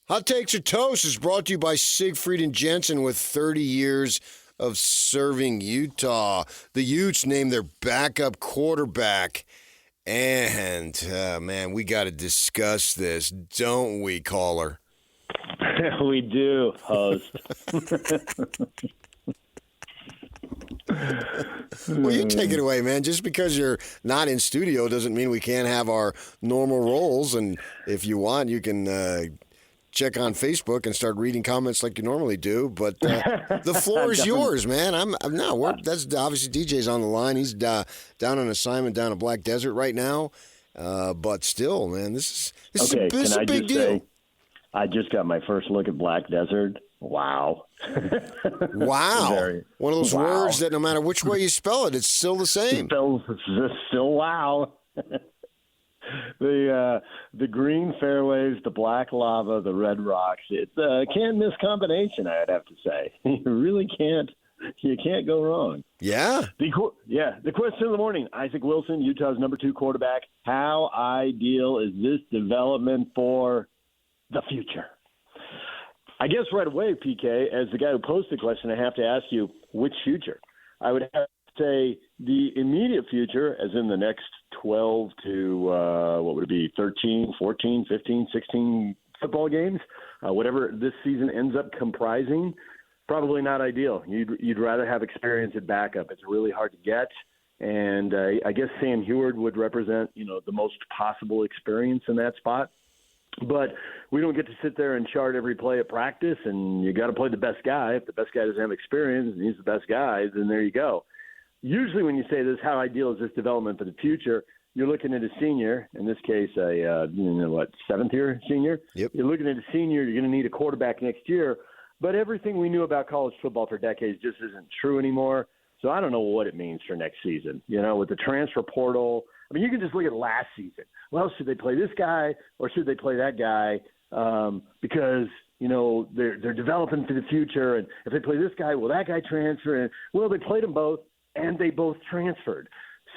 Hot Takes or Toast is brought to you by Siegfried and Jensen with 30 years of serving Utah. The Utes named their backup quarterback. And, man, we got to discuss this, don't we, caller? We do, host. Well, you take it away, man. Just because you're not in studio doesn't mean we can't have our normal roles. And if you want, you can check on Facebook and start reading comments like you normally do. But the floor is yours, man. That's obviously DJ's on the line. He's down on assignment down in Black Desert right now. But still, man, this is a big deal. I just got my first look at Black Desert. Wow. Wow. One of those words that no matter which way you spell it, it's still the same. Still wow. The green fairways, the black lava, the red rocks. It's a can't-miss combination, I'd have to say. You really can't. You can't go wrong. Yeah. The question of the morning, Isaac Wilson, Utah's number 2 quarterback. How ideal is this development for the future? I guess right away, PK, as the guy who posed the question, I have to ask you, which future? I would have to say the immediate future, as in the next 12 to, 13, 14, 15, 16 football games, whatever this season ends up comprising, probably not ideal. You'd rather have experience at backup. It's really hard to get. And I guess Sam Heward would represent, the most possible experience in that spot. But we don't get to sit there and chart every play at practice, and you got to play the best guy. If the best guy doesn't have experience and he's the best guy, then there you go. Usually when you say this, how ideal is this development for the future, you're looking at a senior, in this case, seventh-year senior? Yep. You're looking at a senior, you're going to need a quarterback next year. But everything we knew about college football for decades just isn't true anymore. So I don't know what it means for next season. With the transfer portal, you can just look at last season. Well, should they play this guy or should they play that guy? Because, they're developing for the future. And if they play this guy, will that guy transfer? And, well, they played them both, and they both transferred.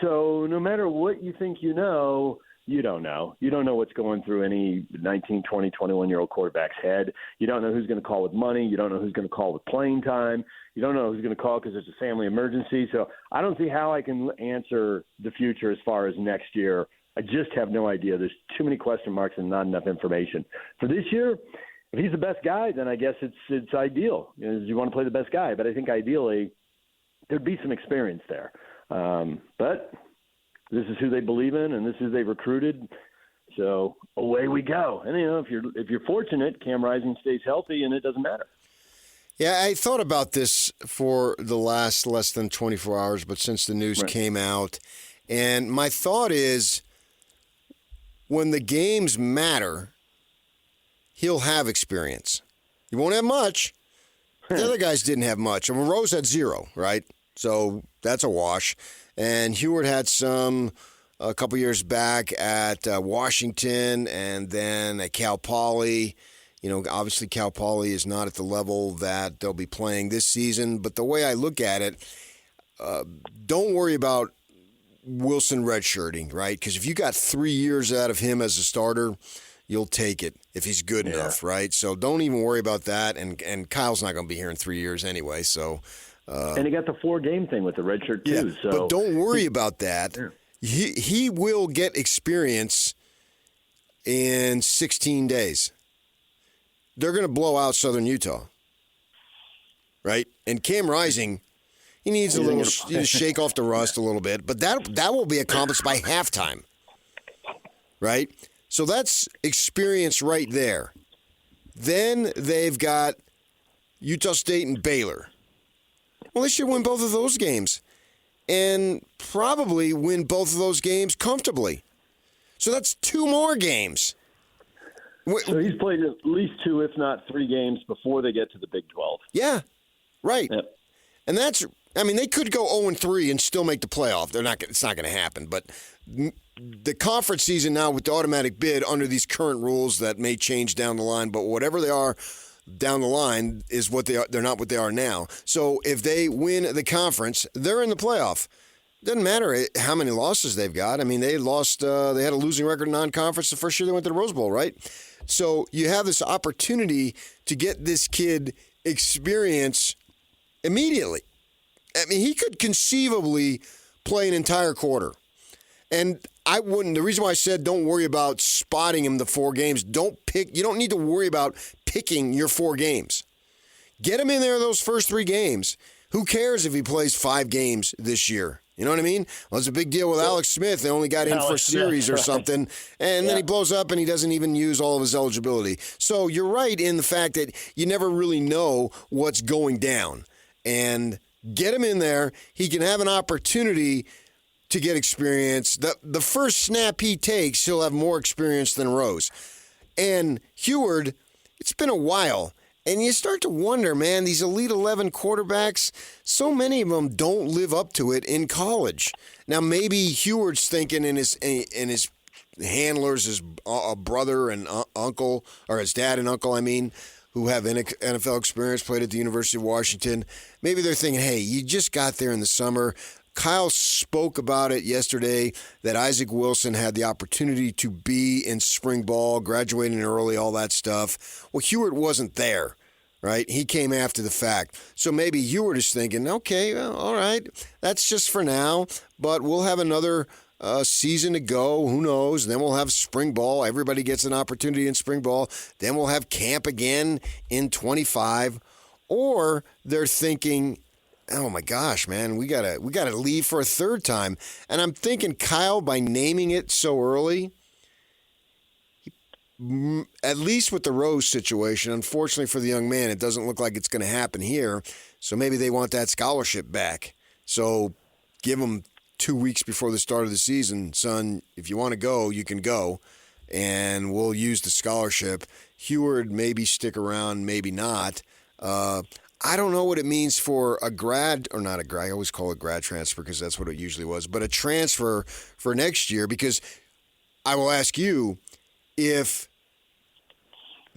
So no matter what you think you know, you don't know. You don't know what's going through any 19, 20, 21-year-old quarterback's head. You don't know who's going to call with money. You don't know who's going to call with playing time. You don't know who's going to call because there's a family emergency. So I don't see how I can answer the future as far as next year. I just have no idea. There's too many question marks and not enough information. For this year, if he's the best guy, then I guess it's ideal. You want to play the best guy. But I think ideally there'd be some experience there. But this is who they believe in, and this is who they recruited. So away we go. And if you're fortunate, Cam Rising stays healthy, and it doesn't matter. Yeah, I thought about this for the last less than 24 hours, but since the news came out, and my thought is, when the games matter, he'll have experience. He won't have much. The other guys didn't have much. Rose had 0, right? So that's a wash. And Heward had some a couple years back at Washington and then at Cal Poly. Obviously Cal Poly is not at the level that they'll be playing this season. But the way I look at it, don't worry about Wilson redshirting, right? Because if you got 3 years out of him as a starter, you'll take it if he's good enough, right? So don't even worry about that. And Kyle's not going to be here in 3 years anyway, so... and he got the 4-game thing with the red shirt, too. Yeah, but don't worry about that. Yeah. He will get experience in 16 days. They're going to blow out Southern Utah, right? And Cam Rising, he needs to shake off the rust a little bit, but that will be accomplished by halftime, right? So that's experience right there. Then they've got Utah State and Baylor. Well, they should win both of those games and probably win both of those games comfortably. So that's 2 more games. So he's played at least 2, if not 3 games before they get to the Big 12. Yeah, right. Yep. And they could go 0-3 and still make the playoff. It's not going to happen. But the conference season now with the automatic bid under these current rules that may change down the line, but whatever they are down the line is what they are. They're not what they are now. So if they win the conference, they're in the playoff. Doesn't matter how many losses they've got. They lost. They had a losing record in non-conference the first year they went to the Rose Bowl, right? So you have this opportunity to get this kid experience immediately. I mean, he could conceivably play an entire quarter. And I wouldn't. The reason why I said don't worry about spotting him the 4 games. You don't need to worry about picking your 4 games. Get him in there those first 3 games. Who cares if he plays 5 games this year? You know what I mean? Well, it's a big deal with Alex Smith. They only got in for a series or something, and then he blows up and he doesn't even use all of his eligibility. So you're right in the fact that you never really know what's going down. And get him in there. He can have an opportunity to get experience. The first snap he takes, he'll have more experience than Rose. And Heward, it's been a while. And you start to wonder, man, these Elite 11 quarterbacks, so many of them don't live up to it in college. Now, maybe Heward's thinking in his handlers, his brother and uncle, or his dad and uncle, who have NFL experience, played at the University of Washington. Maybe they're thinking, hey, you just got there in the summer. Kyle spoke about it yesterday that Isaac Wilson had the opportunity to be in spring ball, graduating early, all that stuff. Well, Heward wasn't there, right? He came after the fact. So maybe Heward is thinking, okay, well, all right, that's just for now, but we'll have another season to go. Who knows? Then we'll have spring ball. Everybody gets an opportunity in spring ball. Then we'll have camp again in 25. Or they're thinking, oh my gosh, man, we gotta leave for a third time. And I'm thinking Kyle, by naming it so early, at least with the Rose situation, unfortunately for the young man, it doesn't look like it's going to happen here. So maybe they want that scholarship back. So give him 2 weeks before the start of the season, son, if you want to go, you can go, and we'll use the scholarship. Heward maybe stick around, maybe not. I don't know what it means for a grad, or not a grad, I always call it grad transfer because that's what it usually was, but a transfer for next year, because I will ask you, if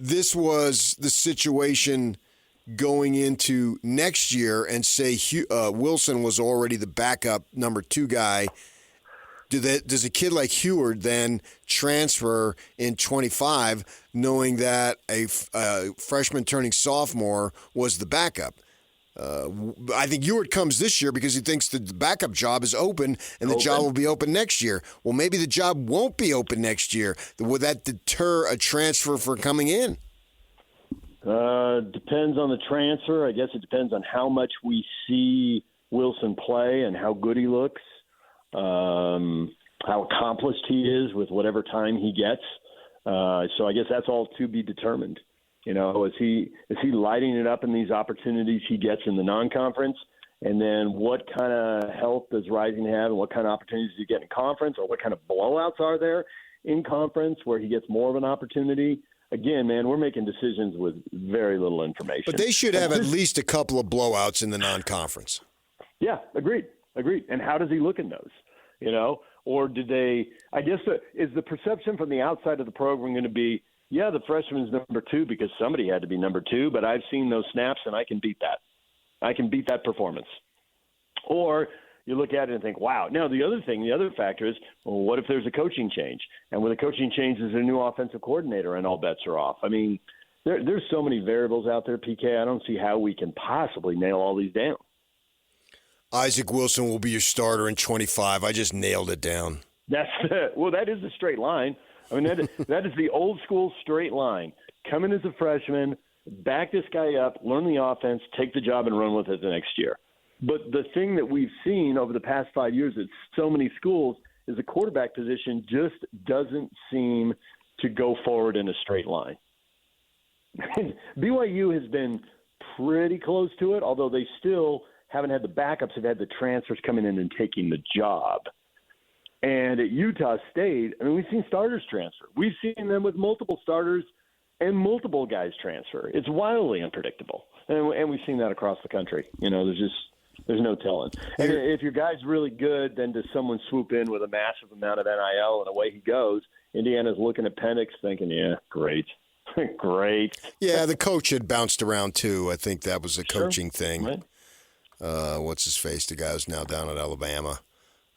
this was the situation going into next year and say Wilson was already the backup number 2 guy, does a kid like Heward then transfer in 25 knowing that a freshman turning sophomore was the backup? I think Heward comes this year because he thinks the backup job is open and the job will be open next year. Well, maybe the job won't be open next year. Would that deter a transfer for coming in? Depends on the transfer. I guess it depends on how much we see Wilson play and how good he looks. How accomplished he is with whatever time he gets. So I guess that's all to be determined. You know, is he lighting it up in these opportunities he gets in the non-conference? And then what kind of health does Rising have, and what kind of opportunities do you get in conference, or what kind of blowouts are there in conference where he gets more of an opportunity? Again, man, we're making decisions with very little information. But they should have at least a couple of blowouts in the non-conference. Yeah, agreed. And how does he look in those? You know, or did they? I guess is the perception from the outside of the program going to be, yeah, the freshman's number 2 because somebody had to be number 2, but I've seen those snaps and I can beat that. I can beat that performance. Or you look at it and think, wow. Now, the other factor is, well, what if there's a coaching change? And with a coaching change, there's a new offensive coordinator and all bets are off. I mean, there's so many variables out there, PK. I don't see how we can possibly nail all these down. Isaac Wilson will be your starter in 25. I just nailed it down. That is a straight line. I mean, that is the old school straight line. Come in as a freshman, back this guy up, learn the offense, take the job, and run with it the next year. But the thing that we've seen over the past 5 years at so many schools is the quarterback position just doesn't seem to go forward in a straight line. BYU has been pretty close to it, although they still haven't had the backups, have had the transfers coming in and taking the job. And at Utah State, I mean, we've seen starters transfer. We've seen them with multiple starters and multiple guys transfer. It's wildly unpredictable. And we've seen that across the country. You know, there's no telling. And if your guy's really good, then does someone swoop in with a massive amount of NIL and away he goes? Indiana's looking at Penix thinking, yeah, great. Great. Yeah, the coach had bounced around too. I think that was a coaching thing. Right. What's his face? The guy who's now down at Alabama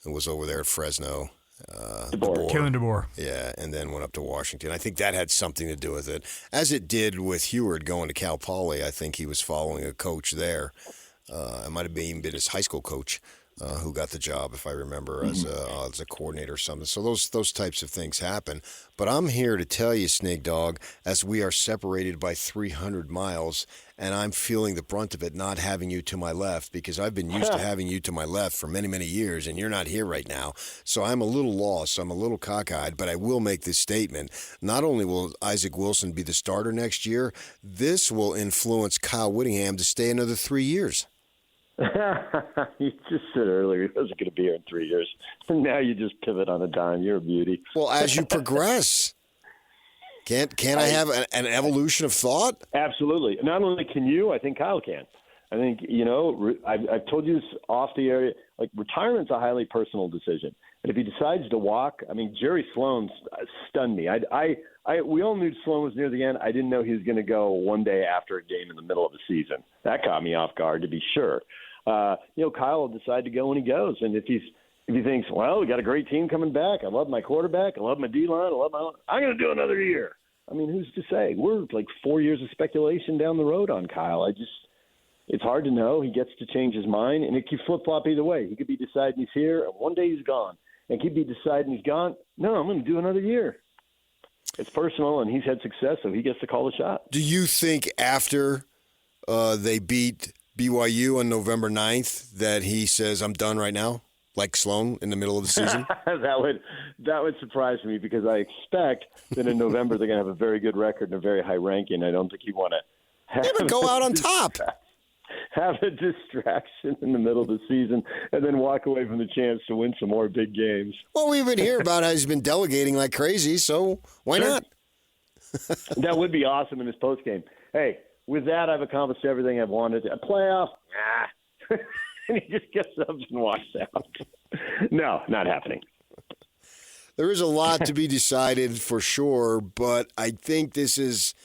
and was over there at Fresno. Kalen DeBoer. Yeah, and then went up to Washington. I think that had something to do with it, as it did with Heward going to Cal Poly. I think he was following a coach there. It might have even been his high school coach who got the job, if I remember, as a coordinator or something. So those types of things happen. But I'm here to tell you, Snake Dog, as we are separated by 300 miles, and I'm feeling the brunt of it not having you to my left, because I've been used to having you to my left for many, many years, and you're not here right now. So I'm a little lost. I'm a little cockeyed, but I will make this statement. Not only will Isaac Wilson be the starter next year, this will influence Kyle Whittingham to stay another 3 years. You just said earlier he wasn't going to be here in 3 years. And now you just pivot on a dime. You're a beauty. Well, as you progress, can't I have an evolution of thought? Absolutely. Not only can you, I think Kyle can. I think, I've told you this off the air, like retirement's a highly personal decision. And if he decides to walk, I mean, Jerry Sloan stunned me. We all knew Sloan was near the end. I didn't know he was going to go one day after a game in the middle of the season. That caught me off guard, to be sure. Kyle will decide to go when he goes. And if he thinks, well, we got a great team coming back. I love my quarterback. I love my D-line. I'm going to do another year. I mean, who's to say? We're like 4 years of speculation down the road on Kyle. It's hard to know. He gets to change his mind, and it could flip-flop either way. He could be deciding he's here, and one day he's gone. And he could be deciding he's gone. No, I'm going to do another year. It's personal, and he's had success, so he gets to call the shot. Do you think after they beat BYU on November 9th that he says, I'm done right now, like Sloan in the middle of the season? That would surprise me, because I expect that in November they're going to have a very good record and a very high ranking. I don't think you want to go out on top. Have a distraction in the middle of the season and then walk away from the chance to win some more big games. Well, we've been hearing about how he's been delegating like crazy, so why not? That would be awesome in his postgame. Hey, with that, I've accomplished everything I've wanted. A playoff? Nah. And he just gets up and walks out. No, not happening. There is a lot to be decided for sure, but I think this is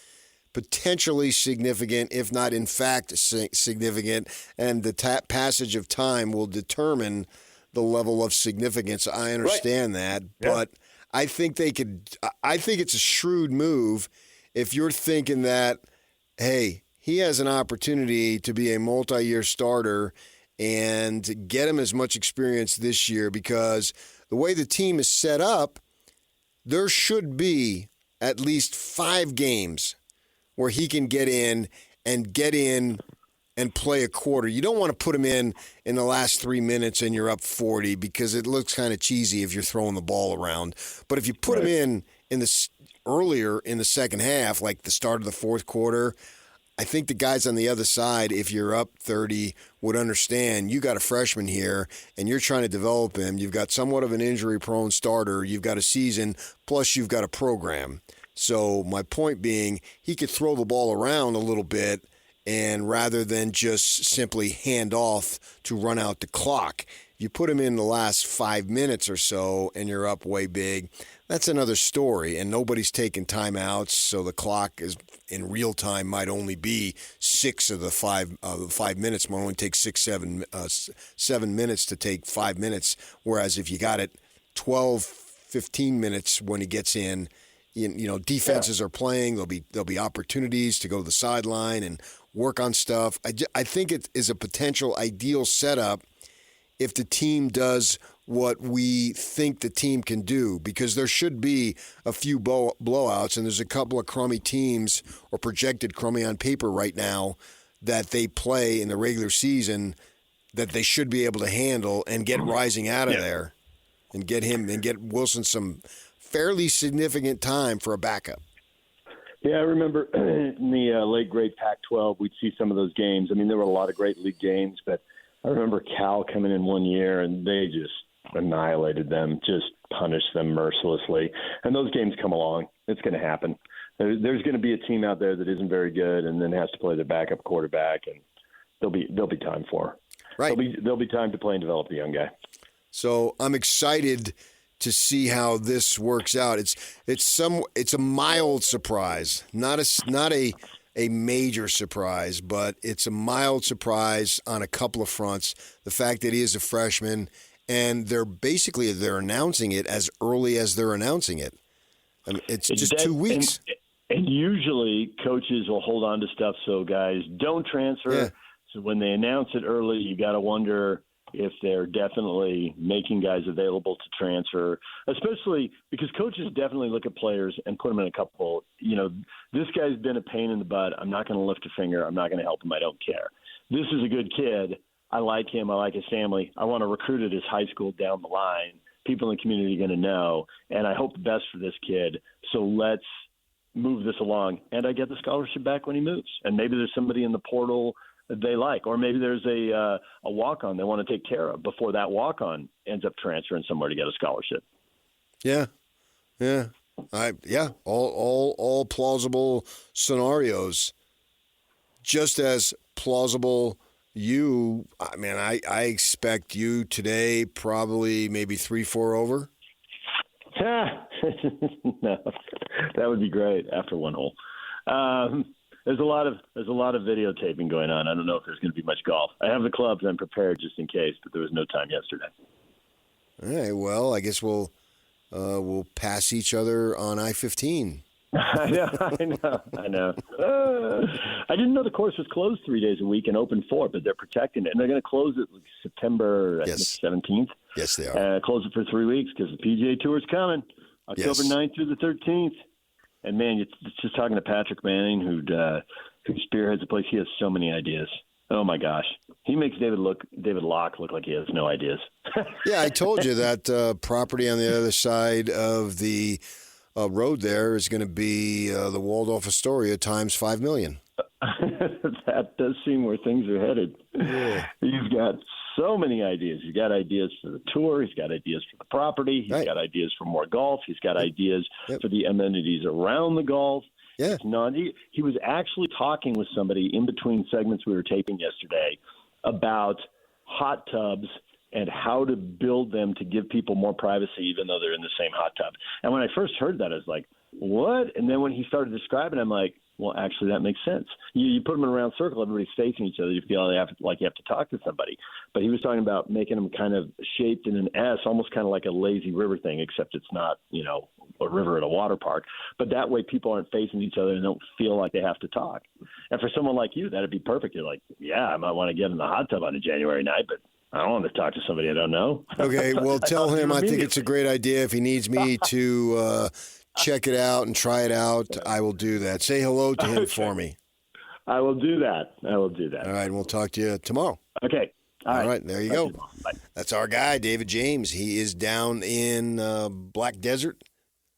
potentially significant, if not in fact significant, and the passage of time will determine the level of significance. I understand that, but I think I think it's a shrewd move if you're thinking that, hey, he has an opportunity to be a multi-year starter and get him as much experience this year, because the way the team is set up, there should be at least 5 games where he can get in and play a quarter. You don't want to put him in the last 3 minutes and you're up 40, because it looks kind of cheesy if you're throwing the ball around. But if you put him in the earlier in the second half, like the start of the fourth quarter, I think the guys on the other side, if you're up 30, would understand you got a freshman here and you're trying to develop him. You've got somewhat of an injury-prone starter. You've got a season, plus you've got a program. So my point being, he could throw the ball around a little bit, and rather than just simply hand off to run out the clock, you put him in the last 5 minutes or so and you're up way big, that's another story. And nobody's taking timeouts, so the clock is in real time might only be 6 of the 5 minutes. Might only take 7 minutes to take 5 minutes. Whereas if you got it 12, 15 minutes when he gets in, defenses are playing. There'll be opportunities to go to the sideline and work on stuff. I think it is a potential ideal setup if the team does what we think the team can do, because there should be a few blowouts, and there's a couple of crummy teams, or projected crummy on paper right now, that they play in the regular season that they should be able to handle and get Rising out of there and get Wilson some fairly significant time for a backup. Yeah, I remember in the late great Pac-12, we'd see some of those games. I mean, there were a lot of great league games, but I remember Cal coming in one year and they just annihilated them, just punished them mercilessly. And those games come along. It's going to happen. There's going to be a team out there that isn't very good and then has to play their backup quarterback, and there'll be time for her. Right. There'll be time to play and develop the young guy. So I'm excited to see how this works out. It's a mild surprise, not a major surprise, but it's a mild surprise on a couple of fronts. The fact that he is a freshman and they're announcing it as early as they're announcing it. I mean, it's just 2 weeks. And usually coaches will hold on to stuff so guys don't transfer. Yeah. So when they announce it early, you got to wonder if they're definitely making guys available to transfer, especially because coaches definitely look at players and put them in a couple, this guy's been a pain in the butt. I'm not going to lift a finger. I'm not going to help him. I don't care. This is a good kid. I like him. I like his family. I want to recruit at his high school down the line. People in the community are going to know, and I hope the best for this kid. So let's move this along. And I get the scholarship back when he moves. And maybe there's somebody in the portal that they like, or maybe there's a walk-on they want to take care of before that walk-on ends up transferring somewhere to get a scholarship. Yeah. All plausible scenarios. Just as plausible I expect you today probably maybe 3-4 over. No, that would be great after one hole. There's a lot of videotaping going on. I don't know if there's going to be much golf. I have the clubs. I'm prepared just in case, but there was no time yesterday. All right. Well, I guess we'll pass each other on I-15. I know. I didn't know the course was closed 3 days a week and open 4, but they're protecting it, and they're going to close it September 17th. Yes, they are. Close it for 3 weeks because the PGA Tour is coming, October 9th through the 13th. And man, it's just talking to Patrick Manning, who spearheads the place. He has so many ideas. Oh my gosh, he makes David Locke look like he has no ideas. Yeah, I told you that property on the other side of the road there is going to be the Waldorf Astoria times 5 million. That does seem where things are headed. Yeah. He's got so many ideas. He's got ideas for the tour. He's got ideas for the property. He's got ideas for more golf. He's got ideas for the amenities around the golf. Yeah. He was actually talking with somebody in between segments we were taping yesterday about hot tubs and how to build them to give people more privacy even though they're in the same hot tub. And when I first heard that, I was like, what? And then when he started describing it, I'm like, well, actually, that makes sense. You put them in a round circle, everybody's facing each other. You feel like you have to talk to somebody. But he was talking about making them kind of shaped in an S, almost kind of like a lazy river thing, except it's not, a river at a water park. But that way people aren't facing each other and don't feel like they have to talk. And for someone like you, that'd be perfect. You're like, yeah, I might want to get in the hot tub on a January night, but I don't want to talk to somebody I don't know. Okay, well, tell him I think it's a great idea. If he needs me to check it out and try it out, I will do that. Say hello to him for me. I will do that. All right, and we'll talk to you tomorrow. Okay. All right, there you go. Bye. That's our guy, David James. He is down in Black Desert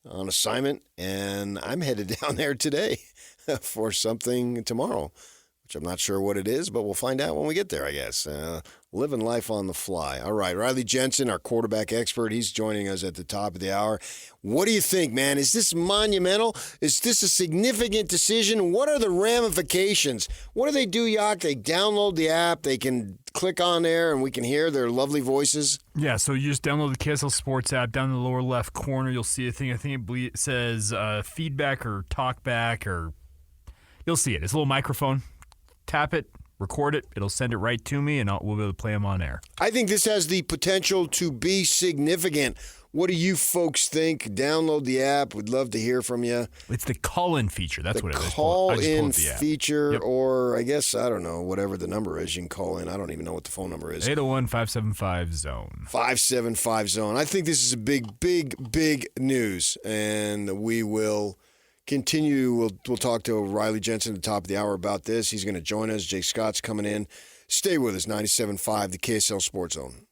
on assignment, and I'm headed down there today for something tomorrow, which I'm not sure what it is, but we'll find out when we get there, I guess. Living life on the fly. All right, Riley Jensen, our quarterback expert, he's joining us at the top of the hour. What do you think, man? Is this monumental? Is this a significant decision? What are the ramifications? What do they do, Yak? They download the app. They can click on there, and we can hear their lovely voices. Yeah, so you just download the KSL Sports app. Down in the lower left corner, you'll see a thing. I think it says feedback or talkback, or you'll see it. It's a little microphone. Tap it, record it. It'll send it right to me, and we'll be able to play them on air. I think this has the potential to be significant. What do you folks think? Download the app. We'd love to hear from you. It's the call-in feature. That's what it is. Call-in feature, or I guess, I don't know, whatever the number is, you can call in. I don't even know what the phone number is. 801-575-ZONE. 575-ZONE. I think this is a big, big, big news, and we will continue. We'll talk to Riley Jensen at the top of the hour about this. He's going to join us. Jake Scott's coming in. Stay with us, 97.5, the KSL Sports Zone.